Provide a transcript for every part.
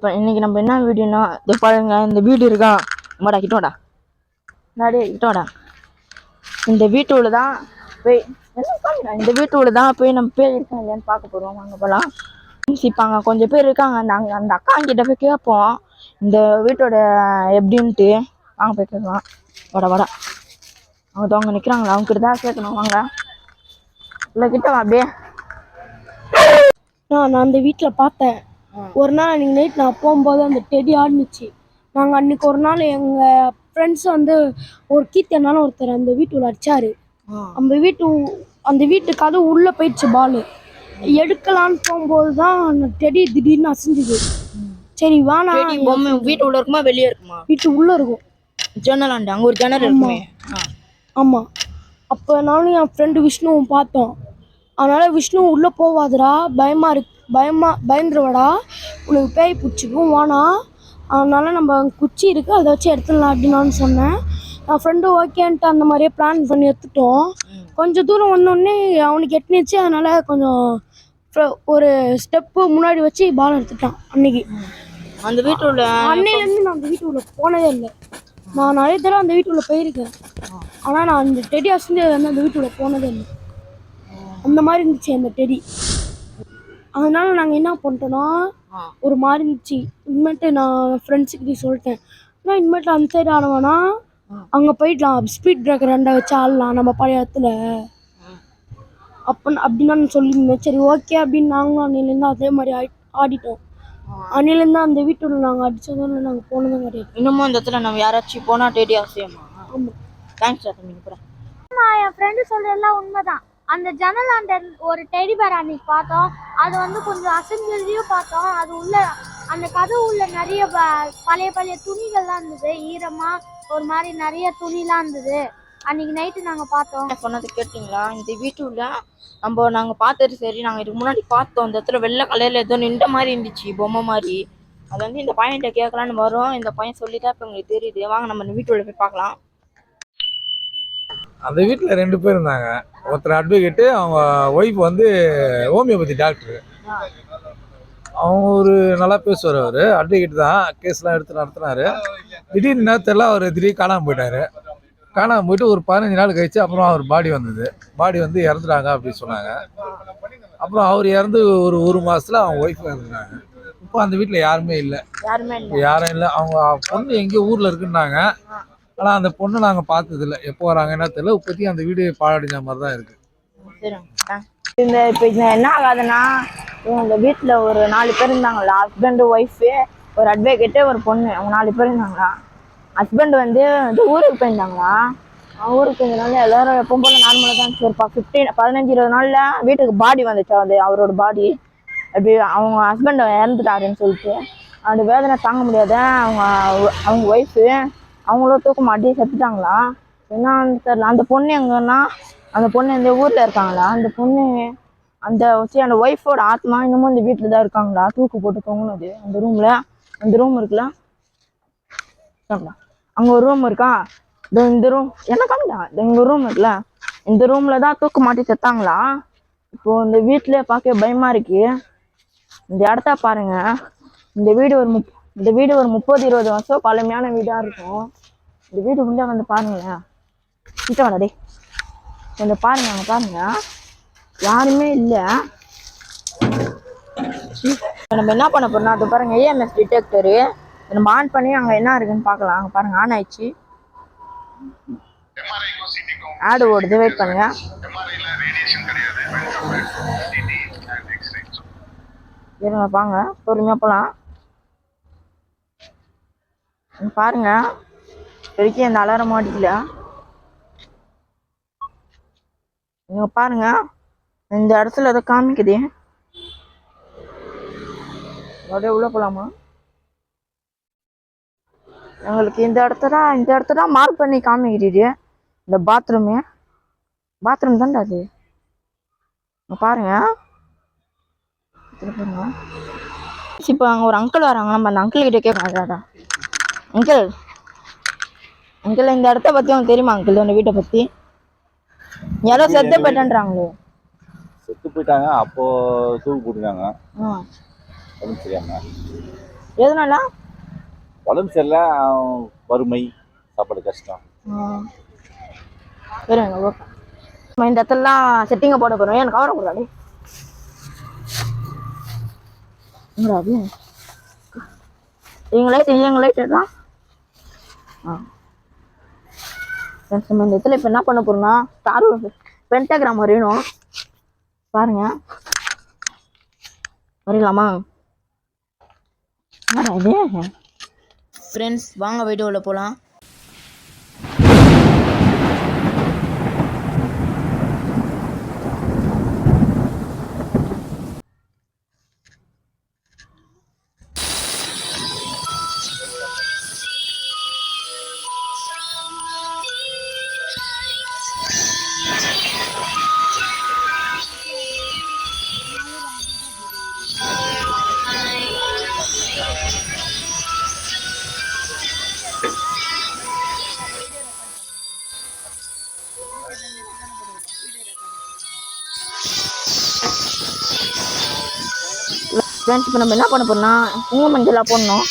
இப்போ இன்னைக்கு நம்ம என்ன வீடியோனா இது பாருங்க. இந்த வீடு இருக்கா மாடா கிட்டோடா நாடே கிட்டோடா. இந்த வீட்டுல தான் போய் இந்த வீட்டுல தான் போய் நம்ம பேர் இருக்கோம் இல்லையான்னு பார்க்க போகிறோம். வாங்க போகலாம். சிப்பாங்க கொஞ்சம் பேர் இருக்காங்க. அந்த அக்கா கிட்ட போய் கேட்போம் இந்த வீட்டோட எப்படின்ட்டு. வாங்க போய் கேட்கலாம். வாடா அவங்க நிற்கிறாங்களா, அவங்க கிட்ட தான் கேட்கணும். வாங்க இல்லை கிட்ட வா அப்படியே. நான் அந்த வீட்டில் பார்த்தேன் ஒரு நாள். அன்றைக்கி நைட் நான் போகும்போது அந்த டெடி ஆடினுச்சு. நாங்கள் அன்றைக்கி ஒரு நாள் எங்கள் ஃப்ரெண்ட்ஸ் வந்து ஒரு கீர்த்தனால ஒருத்தர் அந்த வீட்டுல அடித்தார். அந்த வீட்டு கதவு உள்ளே போயிடுச்சு. பால் எடுக்கலான்னு போகும்போது தான் அந்த டெடி திடீர்னு அசைஞ்சுது. சரி வானா. பொம்மை வீட்டு உள்ள இருக்குமா வெளியே இருக்குமா? வீட்டு உள்ளே இருக்கும். ஜன்னலாண்டு அங்கே ஒரு ஜன்னல் இருக்குமே. ஆமாம். அப்போ நானும் என் ஃப்ரெண்டு விஷ்ணுவும் பார்த்தோம். அதனால் விஷ்ணு உள்ளே போவாதுடா, பயந்துருவாடா, உனக்கு பேய் பிடிச்சிக்கும் வானா, அதனால் நம்ம குச்சி இருக்குது அதை வச்சு எடுத்துடலாம் அப்படின்னு நான் சொன்னேன். என் ஃப்ரெண்டு ஓகேன்ட்டு அந்த மாதிரியே பிளான் பண்ணி எடுத்துட்டோம். கொஞ்சம் தூரம் வந்தோடனே அவனுக்கு எட்டுனுச்சு. அதனால் கொஞ்சம் ஒரு ஸ்டெப்பு முன்னாடி வச்சு பால் எடுத்துட்டான். அன்னைக்கு அந்த வீட்டுல அன்னையிலேருந்து நான் அந்த வீட்டுக்குள்ள போனதே இல்லை. நான் நிறைய தடவை அந்த வீட்டுக்குள்ள போயிருக்கேன். ஆனால் நான் அந்த டெடி அசைஞ்சு அந்த வீட்டுக்குள்ள போனதே இல்லை. அந்த மாதிரி இருந்துச்சு அந்த டெடி. அதனால நாங்கள் என்ன பண்ணிட்டோன்னா ஒரு மாதிரி இருந்துச்சு. இனிமேட்டு நான் ஃப்ரெண்ட்ஸுக்கிட்டே சொல்லிட்டேன், ஆனால் இனிமேட்டு அந்த சைடு ஆனவனா அங்கே போயிடலாம், ஸ்பீட் பிரேக்கர் ரெண்டை வச்சு ஆடலாம் நம்ம பழைய இடத்துல அப்படின்னு நான் சொல்லியிருந்தேன். சரி ஓகே அப்படின்னு நாங்களும் அன்னிலேருந்து அதே மாதிரி ஆடிட்டோம். அன்னிலேருந்து அந்த வீட்டுல நாங்கள் அடித்ததும் இல்லை, நாங்கள் போனதும் கிடையாது. இன்னமும் அந்த இடத்துல நம்ம யாராச்சும் போனால் டெடி அவசியமா? ஆமாம். Thanks sir. நீங்கள் கூட என் ஃப்ரெண்டு சொல்றதெல்லாம் உண்மைதான். அந்த ஜன்னல் அந்த ஒரு டெடி பேர் அன்னைக்கு பார்த்தோம். அது வந்து கொஞ்சம் அசைஞ்சதையும் பார்த்தோம். அது உள்ள அந்த கதவு உள்ள நிறைய பழைய துணிகள்லாம் இருந்தது. ஈரமாக ஒரு மாதிரி நிறைய துணிலாம் இருந்தது. அன்னைக்கு நைட்டு நாங்கள் பார்த்தோம். சொன்னது கேட்டிங்களா? இந்த வீட்டுல நாங்கள் பார்த்தது சரி. நாங்கள் இதுக்கு முன்னாடி பார்த்தோம். அந்த இடத்துல வெள்ளை கலரில் ஏதோ நின்ற மாதிரி இருந்துச்சு, பொம்மை மாதிரி. அது வந்து இந்த பையன்கிட்ட கேட்கலான்னு வரோம். இந்த பையன் சொல்லிட்டா இப்போ உங்களுக்கு தெரியுது. வாங்க நம்ம இந்த வீட்டுள்ள போய் பார்க்கலாம். அந்த வீட்டில் 2 பேர் இருந்தாங்க. ஒருத்தர் அட்வொகேட்டு, அவங்க ஒய்ஃப் வந்து ஹோமியோபதி டாக்டரு. அவங்க ஒரு நல்லா பேசுவார். அவர் அட்வொகேட் தான், கேஸ்லாம் எடுத்து நடத்தினார். திடீர்னு நேரத்தில் அவர் திடீர்னு காணாமல் போயிட்டார். காணாமல் போயிட்டு ஒரு 15 நாள் கழிச்சு அப்புறம் அவர் பாடி வந்தது. பாடி வந்து இறந்துட்டாங்க அப்படின்னு சொன்னாங்க. அப்புறம் அவர் இறந்து ஒரு மாதத்தில் அவங்க ஒய்ஃப் இறந்துட்டாங்க. இப்போ அந்த வீட்டில் யாருமே இல்லை. யாரும் இல்லை. அவங்க பொண்ணு எங்கேயோ ஊரில் இருக்குன்னாங்க. ஆனால் அந்த பொண்ணு நாங்கள் பார்த்ததில்ல. எப்போ வராங்கன்னா தெரியல. இப்போதைக்கு அந்த வீடு பாழடைஞ்ச மாதிரி தான் இருக்குது. இப்போ என்ன ஆகாதுன்னா, இந்த வீட்டில் ஒரு 4 பேர் இருந்தாங்களா. ஹஸ்பண்டு, ஒய்ஃபு, ஒரு அட்வொகேட்டு, ஒரு பொண்ணு. அவங்க 4 பேர் இருந்தாங்களா. ஹஸ்பண்ட் வந்து ஊருக்கு போயிருந்தாங்களா. ஊருக்கு போயிருந்தனால எல்லோரும் எப்பவும் போல நார்மலாக தான் இருந்துச்சு. ஒரு 15-20 நாளில் வீட்டுக்கு பாடி வந்துச்சு. அது அவரோட பாடி. அப்படி அவங்க ஹஸ்பண்ட் இறந்துட்டாருன்னு சொல்லிட்டு அந்த வேதனை தாங்க முடியாத அவங்க ஒய்ஃபு அவங்களும் தூக்க மாட்டி செத்துட்டாங்களா. என்னன்னு தெரியல. அந்த பொண்ணு எங்கன்னா, அந்த பொண்ணு இந்த ஊரில் இருக்காங்களா. அந்த பொண்ணு அந்த ஒய்ஃபோட ஆத்மா இன்னமும் இந்த வீட்டில் தான் இருக்காங்களா. தூக்கு போட்டு தொங்குனது அந்த ரூமில். அந்த ரூம் இருக்குல்ல, அங்கே ஒரு ரூம் இருக்கா. இந்த ரூம் என்ன காமிடா. எங்கள் ரூம் இருக்குல்ல, இந்த ரூமில் தான் தூக்கு மாட்டி செத்தாங்களா. இப்போது இந்த வீட்டில் பார்க்க பயமாக இருக்கு. இந்த இடத்த பாருங்க. இந்த வீடு ஒரு 30-20 வருஷம் பழமையான வீடாக இருக்கும். இந்த வீடு உள்ளே வந்து பாருங்களேன். கிட்ட வாடா கொஞ்சம் பாருங்க. அங்கே பாருங்க, யாருமே இல்லை. நம்ம என்ன பண்ண போறோம்னா, அது பாருங்க ஏஎம்எஸ் டிடெக்டரு. நம்ம ஆன் பண்ணி அங்கே என்ன இருக்குன்னு பார்க்கலாம். அங்கே பாருங்க ஆன் ஆயிடுச்சு. ஆடு ஓடுது, வெயிட் பண்ணுங்க. இருங்க பாங்க, பொறுமையாக போகலாம். பாருங்க, வரைக்கும் அந்த அலாரம் மாட்டிக்கல. நீங்க பாருங்க, இந்த இடத்துல ஏதோ காமிக்குது. அப்படியே உள்ள போலாமா? எங்களுக்கு இந்த இடத்துல மார்க் பண்ணி காமிக்குது. இந்த பாத்ரூம் தான்டா அது. பாருங்க. இப்போ அங்கே ஒரு அங்கிள் வராங்க. நம்ம அந்த அங்கிள் கிட்ட கேட்கறாடா. அங்கிள் இந்த இடத்த பற்றி உங்களுக்கு தெரியுமா அங்கிள்? அந்த வீட்டை பற்றி யாரோ செத்து போயிட்டாங்களே. செத்து போயிட்டாங்க. அப்போ தூக்கு போட்டுருக்காங்க. தெரியாம எதனால? உடம்பு சரியில்லை, வறுமை, சாப்பாடு கஷ்டம். சரிங்க ஓகே. நம்ம இந்த இடத்துலலாம் செட்டிங்கை போட போகிறோம். எனக்கு கவரை கூடாது. எங்க லைட் தான். நம்ம இந்த இடத்துல இப்போ என்ன பண்ண போறோம்னா ஸ்டார் பென்டாகிராம் வரையணும். பாருங்க வரையலாமா? ஃப்ரெண்ட்ஸ் வாங்க வீடியோவில் போகலாம். ஃப்ரெண்ட்ஸ் இப்போ நம்ம என்ன பண்ண போறோம்னா குங்கும மஞ்சளாக போடணும்.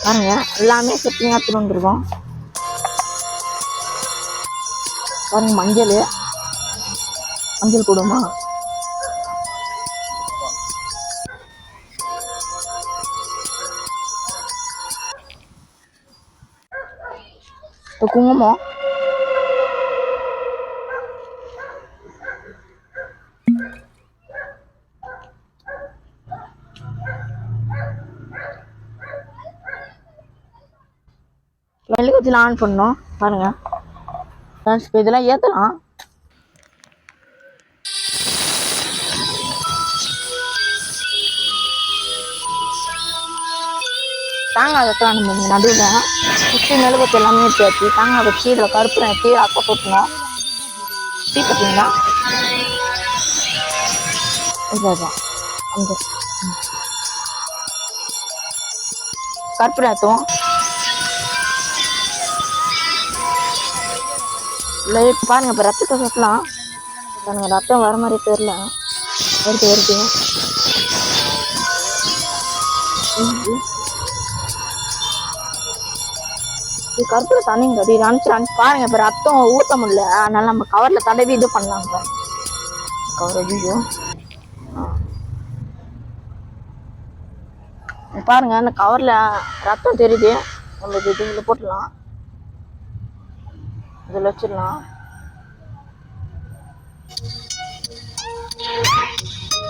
பாருங்க எல்லாமே செட்டிங்காக எடுத்துகிட்டு வந்துருக்கோம். பாருங்க மஞ்சள் போடுமா? இப்போ குங்குமம் மெழுகுவர்த்தி ஆன் பண்ணணும். பாருங்க இப்போ இதெல்லாம் ஏற்றலாம். தேங்காய் வைக்கலாம். நம்ம நடுவில் சுற்றி மெழுகுவர்த்தி எல்லாமே ஏற்றி தேங்காய் வச்சு இதில் கருப்புரம் ஏற்றி அப்போ போட்டணும். டீ பார்த்தீங்களா? இதுதான் அந்த கருப்புரம் ஏற்றுவோம். லைட் பாருங்க. இப்போ ரத்தத்தை சொட்டலாம். பாருங்க ரத்தம் வர மாதிரி தெரியல. வருது கருப்புல தண்ணிங்க அப்படி நினச்சி பாருங்க. இப்போ ரத்தம் ஊற்ற முடியல, அதனால நம்ம கவரில் தடவி இது பண்ணலாங்க. கவர் ஐயோ பாருங்க அந்த கவரில் ரத்தம் தெரியுது. நம்ம இதில் போட்டுடலாம். இதில் வச்சிடலாம்.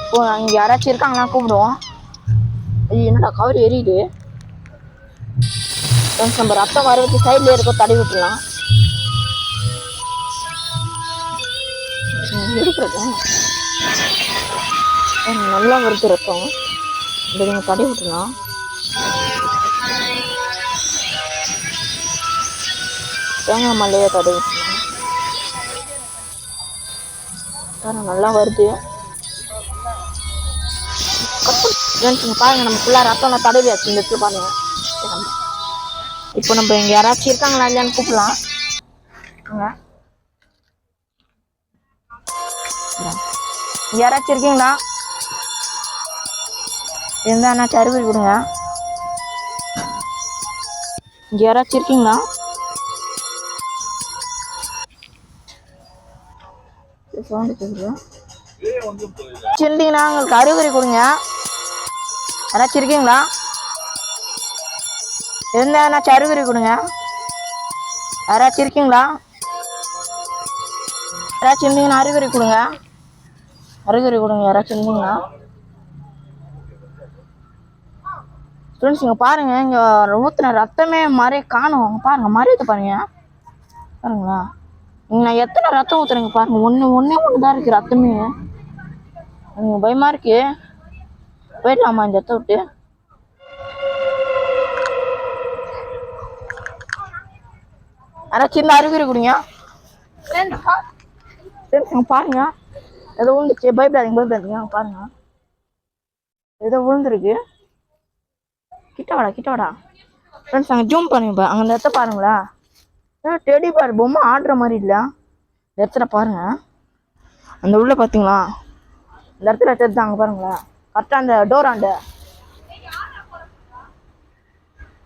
இப்போ இங்கே யாராச்சும் இருக்காங்களா கூப்பிடுவோம். ஐயோ என்னடா கவர் எரியுது. நம்ம ரத்தம் வரதுக்கு சைட்லேயே இருக்க தடவி விட்டுலாம். இருக்கிறது நல்லா வருது ரத்தம். இந்த நீங்கள் தடவி விட்டுலாம். தேங்காய் மல்லையை தடவி விட்டுலாம். நல்லா வருது. பாருங்க நம்ம ஃபுல்லாக ரத்தம் தடவியாச்சு. இந்த இடத்துல பாருங்க. இப்போ நம்ம இங்கே யாராச்சும் இருக்காங்களா இல்லையான்னு கூப்பிடலாம். இங்கே யாராச்சும் இருக்கீங்களா? இருந்தா என்னாச்சும் அறிவுரை கொடுங்க. இங்கே யாராச்சும் இருக்கீங்களா? இருந்தீங்கன்னா உங்களுக்கு அறிகுறி கொடுங்க. யாராச்சும் இருக்கீங்களா? இருந்தா என்னாச்சும் அறிகுறி கொடுங்க. யாராச்சும் இருக்கீங்களா? யாராச்சும் இருந்தீங்கன்னா அறிகுறி கொடுங்க. யாராச்சும் இருந்தீங்கன்னா ஃப்ரெண்ட்ஸ் இங்கே பாருங்க. இங்கே ஊற்றுன ரத்தமே மாதிரி காணும். பாருங்க மறியத்தை பாருங்க. பாருங்களா நான் எத்தனை ரத்தம் ஊற்றுறேங்க பாருங்க. ஒன்று தான் இருக்கு ரத்தமே. எனக்கு பயமா இருக்கு. போயிடலாமா இந்த இடத்த விட்டு? யாராச்சும் இந்த அறிகுறி கொடுங்க. பாருங்க ஏதோ விழுந்துச்சு. பயப்படாதீங்க. பாருங்க ஏதோ விழுந்துருக்கு. கிட்ட வாடா ஃப்ரெண்ட்ஸ். அங்கே ஜூம் பண்ணுங்க. அங்கே அந்த இடத்த பாருங்களா. டெடி பாரு பொம்மை ஆடுற மாதிரி இல்லை. இந்த இடத்துல பாருங்க. அந்த உள்ள பார்த்தீங்களா இந்த இடத்துல எடுத்தாங்க பாருங்களேன். கரெக்டாக அந்த டோர் ஆண்ட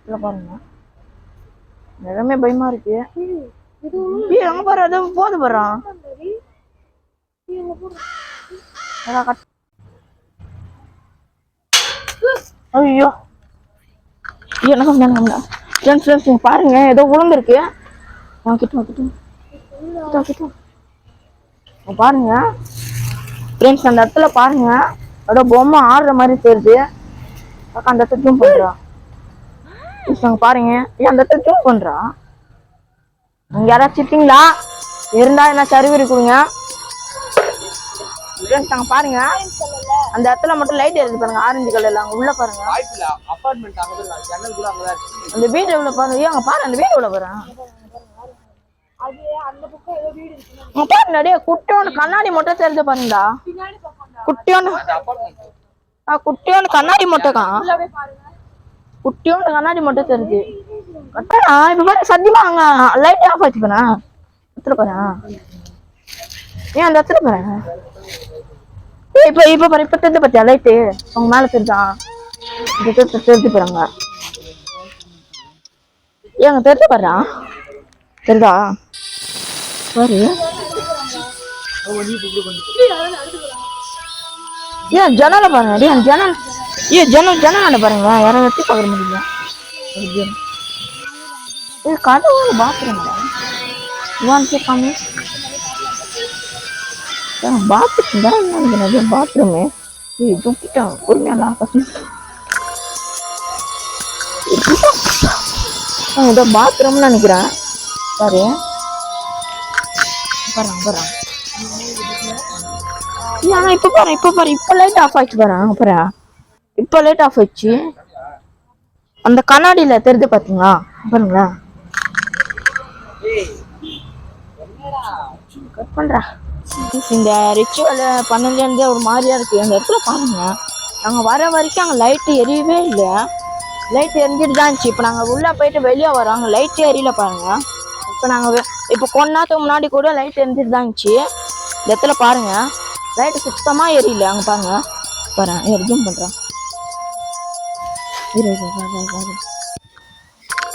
இதுல பாருங்க எல்லாமே பயமா இருக்கு. எங்க பாரு அது போது போறான். ஐயோ என்ன பாருங்க ஏதோ விழுந்துருக்கு. பாருங்க ஃப்ரெண்ட்ஸ் அந்த இடத்துல பாருங்க ஏதோ பொம்மை ஆடுற மாதிரி தெரியுது. அந்த இடத்துல ஜூம் பண்றா. பாருங்க அந்த இடத்துல ஜூம் பண்றா. நீங்க யாராச்சும் இருக்கீங்களா? இருந்தா என்ன சர்வீஸ் கொடுங்க. பாருங்க அந்த இடத்துல மட்டும் லைட் எரியுது பாருங்க, ஆரஞ்சு கலர்ல. அங்க உள்ள பாருங்க அந்த வீடு எவ்வளவு பாருங்க. அங்க பாரு அந்த வீடு எவ்வளவு பாருங்க. பாருங்க குட்டியோன்னு கண்ணாடி மட்டும் தெரிஞ்ச பாருங்கடா. குட்டியோன்னு கண்ணாடி மட்டும் குட்டியோன்னு கண்ணாடி மட்டும் தெரிஞ்சு கட்டா. இப்ப பாரு சத்தியமா அங்க லைட் ஆஃப் ஆச்சு பாரு. இடத்துல பாரு ஏன் அந்த இடத்துல பாரு. இப்ப பாரு இப்ப தெரிஞ்ச பத்தியா லைட்டு அவங்க மேல தெரிஞ்சான் தெரிஞ்சு போறாங்க. ஏங்க தெரிஞ்சு பாரு தெரியுதா பாரு. ஏன் ஜன்னல பாருங்க ஜன்னல். ஜன்னல் பாருங்க யாரும் வெட்டி பார்க்க முடியல. கதவு பாத்ரூம் காமி பாத்ரூம் தான் பாத்ரூமு. தூக்கிட்டான் பொறுமையா ஏதோ பாத்ரூம்னு நினைக்கிறேன். பாரு பாருங்க ஆனா இப்ப பாரு இப்ப லைட் ஆஃப் ஆயிடுச்சு பாருங்க. பாரு இப்ப லைட் ஆஃப் ஆயிடுச்சு. அந்த கண்ணாடியில தெரிஞ்சு பாத்தீங்களா பாருங்களா. கட் பண்றா. இந்த ரிச்சுவல் பண்ணலேருந்தே ஒரு மாதிரியா இருக்கு. அந்த இடத்துல பாருங்க நாங்க வர வரைக்கும் அங்க லைட் எரியவே இல்லை. லைட் எரிஞ்சிட்டு தான் இருந்துச்சு. இப்போ நாங்கள் உள்ளே போயிட்டு வெளியே வரோம், அங்கே லைட்டே எரியல பாருங்க. இப்போ கொஞ்ச நேரத்துக்கு முன்னாடி கூட லைட் எரிஞ்சிட்டு தான் இருந்துச்சு. இந்த இடத்துல பாருங்க லைட்டு சுத்தமாக எரியல. அங்கே பாருங்க பாருங்க ஜூம் பண்ணுறேன்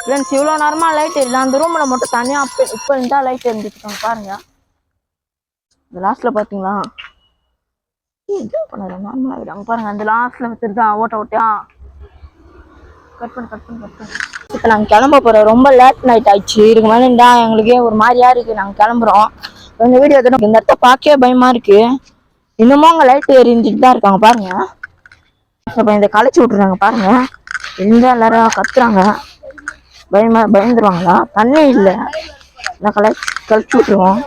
ஃப்ரெண்ட்ஸ். இவ்வளோ நேரமாக லைட் எரியல. அந்த ரூமில் மட்டும் தனியாக இப்போ இருந்தால் லைட் எரிஞ்சிருக்காங்க பாருங்க. இந்த லாஸ்ட்ல பார்த்தீங்களா ஜூம் பண்ணாரு நார்மலாக விடாங்க பாருங்க. அந்த லாஸ்ட்ல வச்சுருதான் ஓட்டையா கட் பண்ணு. இப்போ நாங்கள் கிளம்ப போகிறோம். ரொம்ப லேட் நைட் ஆயிடுச்சு. இதுக்கு மேலேண்டா எங்களுக்கே ஒரு மாதிரியா இருக்குது. நாங்கள் கிளம்புறோம். இந்த வீடியோ இந்த இடத்த பார்க்கவே பயமாக இருக்குது. இன்னமும் அங்கே லைட் எரிஞ்சிட்டு தான் இருக்காங்க பாருங்க. இப்போ இதை கழிச்சு விட்டுறாங்க பாருங்க. இருந்தால் எல்லாரும் கத்துறாங்க. பயந்துருவாங்களா? தண்ணி இல்லை நான் கழிச்சு விட்டுருவோம்.